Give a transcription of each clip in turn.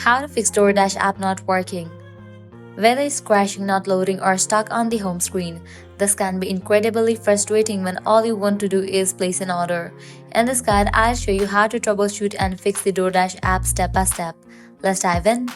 How to fix DoorDash app not working. Whether it's crashing, not loading, or stuck on the home screen, this can be incredibly frustrating when all you want to do is place an order. In this guide, I'll show you how to troubleshoot and fix the DoorDash app step by step. Let's dive in.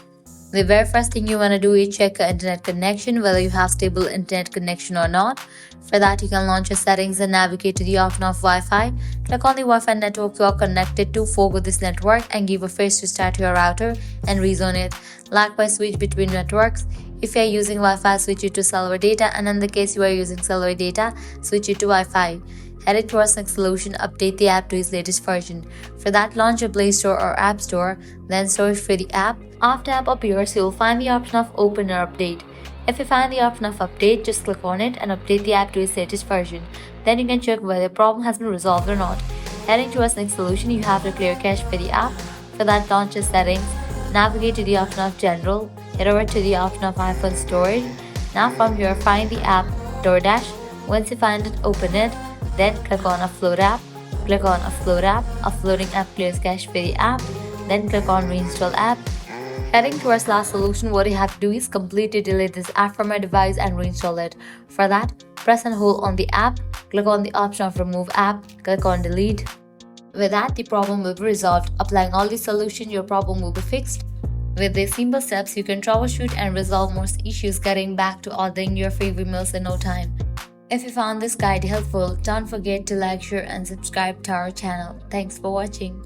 The very first thing you want to do is check your internet connection, whether you have stable internet connection or not. For that, you can launch your settings and navigate to the option of Wi-Fi. Click on the Wi-Fi network you are connected to, forgo this network and give a phrase to start your router and rezone it. Likewise, switch between networks. If you are using Wi-Fi, switch it to cellular data, and in the case you are using cellular data, switch it to Wi-Fi. Heading towards next solution, update the app to its latest version. For that, launch your Play Store or App Store, then search for the app. After app appears, you will find the option of Open or Update. If you find the option of Update, just click on it and update the app to its latest version. Then you can check whether the problem has been resolved or not. Heading towards next solution, you have to clear cache for the app. For that, launch your settings, navigate to the option of General, head over to the option of iPhone Storage. Now from here, find the app DoorDash. Once you find it, open it. Then click on Offload app. Click on Offload app. Offloading app clears cache for the app. Then click on Reinstall app. Heading towards last solution, what you have to do is completely delete this app from your device and reinstall it. For that, press and hold on the app. Click on the option of Remove app. Click on Delete. With that, the problem will be resolved. Applying all these solutions, your problem will be fixed. With these simple steps, you can troubleshoot and resolve most issues, getting back to ordering your favorite meals in no time. If you found this guide helpful, don't forget to like, share, and subscribe to our channel. Thanks for watching.